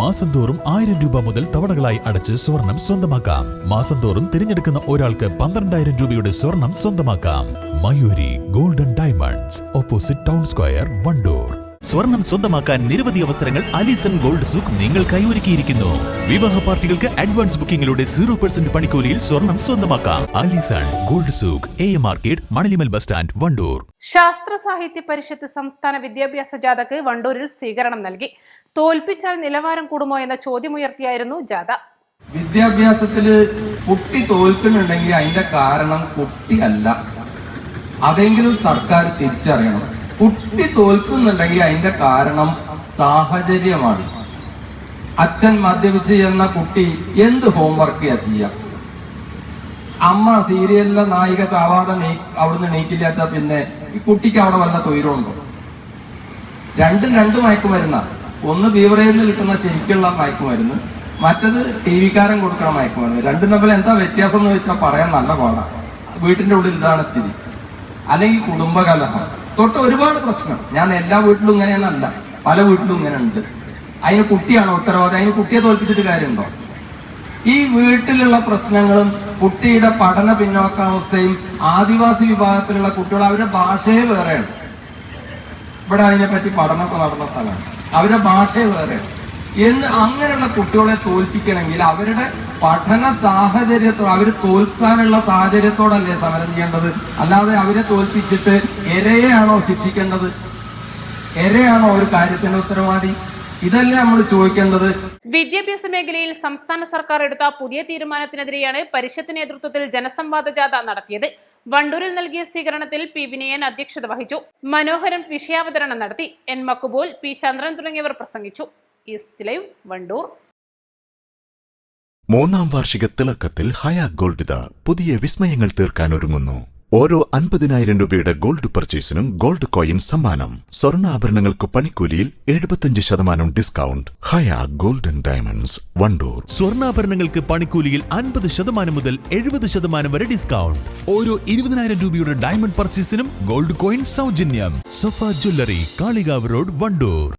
മാസം തോറും 1000 രൂപ മുതൽ തവണകളായി അടച്ച് സ്വർണം സ്വന്തമാക്കാം. മാസം തോറും തിരഞ്ഞെടുക്കുന്ന ഒരാൾക്ക് 12,000 രൂപയുടെ സ്വർണം സ്വന്തമാക്കാം. Mayuri golden diamonds, opposite town square, Wandoor. സ്വർണം സ്വന്തമാക്കാൻ നിരവധി അവസരങ്ങൾ അലിസൺ ഗോൾഡ് സൂക്ക് നിങ്ങൾക്കായി ഒരുക്കിയിരിക്കുന്നു. വിവാഹ പാർട്ടികൾക്ക് അഡ്വാൻസ് ബുക്കിംഗിലൂടെ 0% പണിക്കൂലിയിൽ സ്വർണം സ്വന്തമാക്കാം. Alison gold souk, AM market, മണലിമൽ ബസ് സ്റ്റാൻഡ്, വണ്ടൂർ. ശാസ്ത്ര സാഹിത്യ പരിഷത്ത് സംസ്ഥാന വിദ്യാഭ്യാസ ജാഥക്ക് വണ്ടൂരിൽ സ്വീകരണം നൽകി. തോൽപ്പിച്ചാൽ നിലവാരം കൂടുമോ എന്ന ചോദ്യമുയർത്തിയായിരുന്നു ജാഥ. വിദ്യാഭ്യാസത്തില് കുട്ടി തോൽക്കുന്നുണ്ടെങ്കിൽ അതിന്റെ കാരണം കുട്ടിയല്ല, അതെങ്കിലും സർക്കാർ തിരിച്ചറിയണം. കുട്ടി തോൽക്കുന്നുണ്ടെങ്കിൽ അതിന്റെ കാരണം സാഹചര്യമാണ്. അച്ഛൻ മദ്യപിച്ച് ചെന്ന കുട്ടി എന്ത് ഹോംവർക്ക് ചെയ്യാം? അമ്മ സീരിയലിലെ നായിക ചാവാതെ അവിടുന്ന് നീക്കില്ല വെച്ചാൽ പിന്നെ ഈ കുട്ടിക്ക് അവിടെ വല്ല തൊഴിലുണ്ടോ? രണ്ട് മയക്കുമരുന്ന, ഒന്ന് ബീവറേജിൽ നിന്ന് കിട്ടുന്ന ശരിക്കുള്ള മയക്കുമരുന്ന്, മറ്റത് TV-കാരൻ കൊടുക്കുന്ന മയക്കുമരുന്ന്. രണ്ടും തമ്മിൽ എന്താ വ്യത്യാസം എന്ന് വെച്ചാൽ പറയാൻ നല്ല പാടാണ്. വീട്ടിന്റെ ഉള്ളിൽ ഇതാണ് സ്ഥിതി. അല്ലെങ്കിൽ കുടുംബകലഹം തൊട്ട് ഒരുപാട് പ്രശ്നം. ഞാൻ എല്ലാ വീട്ടിലും ഇങ്ങനെയെന്നല്ല, പല വീട്ടിലും ഇങ്ങനെ ഉണ്ട്. അതിന് കുട്ടിയാണോ ഉത്തരവാദി? അതിന് കുട്ടിയെ തോൽപ്പിച്ചിട്ട് കാര്യമുണ്ടോ? ഈ വീട്ടിലുള്ള പ്രശ്നങ്ങളും കുട്ടിയുടെ പഠന പിന്നോക്കാവസ്ഥയും ആദിവാസി വിഭാഗത്തിലുള്ള കുട്ടികൾ അവരുടെ ഭാഷയെ വേറെയാണ്. ഇവിടെ അതിനെപ്പറ്റി പഠനമൊക്കെ നടന്ന സ്ഥലമാണ്. അവരുടെ ഭാഷയെ വേറെയാണ്. അങ്ങനെയുള്ള കുട്ടികളെ തോൽപ്പിക്കണമെങ്കിൽ അവരുടെ പഠന സാഹചര്യത്തോട്, അവർ തോൽക്കാനുള്ള സാഹചര്യത്തോടല്ലേ സമരം ചെയ്യേണ്ടത്? അല്ലാതെ അവരെ തോൽപ്പിച്ചിട്ട് എരയെയാണോ ശിക്ഷിക്കേണ്ടത്? എരയാണോ ഒരു കാര്യത്തിന്റെ ഉത്തരവാദി? ഇതല്ലേ നമ്മൾ ചോദിക്കേണ്ടത്. വിദ്യാഭ്യാസ മേഖലയിൽ സംസ്ഥാന സർക്കാർ എടുത്ത പുതിയ തീരുമാനത്തിനെതിരെയാണ് പരിഷത്ത് നേതൃത്വത്തിൽ ജനസംവാദ ജാഥ നടത്തിയത്. വണ്ടൂരിൽ നൽകിയ സ്വീകരണത്തിൽ P. വിനയൻ അധ്യക്ഷത വഹിച്ചു. മനോഹരം വിഷയാവതരണം നടത്തി. N. മക്കുബോൽ, P. ചന്ദ്രൻ തുടങ്ങിയവർ പ്രസംഗിച്ചു. East live, Wandoor. 3ാം വാർഷിക തിളക്കത്തിൽ ഹയ ഗോൾഡ് പുതിയ വിസ്മയങ്ങൾ തീർക്കാൻ ഒരുങ്ങുന്നു. ഓരോ 50,000 രൂപയുടെ ഗോൾഡ് പർച്ചേസിനും ഗോൾഡ് കോയിൻ സമ്മാനം. സ്വർണ്ണാഭരണങ്ങൾക്ക് പണിക്കൂലിയിൽ 75% ഡിസ്കൗണ്ട്. ഹയ ഗോൾഡൻ ഡയമണ്ട്സ്, വണ്ടൂർ. സ്വർണ്ണാഭരണങ്ങൾക്ക് പണിക്കൂലിയിൽ 50% മുതൽ 70% വരെ ഡിസ്കൗണ്ട്. ഓരോ 20,000 രൂപയുടെ ഡയമണ്ട് പർച്ചേസിനും ഗോൾഡ് കോയിൻ സൗജന്യം. സഫ ജ്വല്ലറി, കാളികാവ് റോഡ്, വണ്ടൂർ.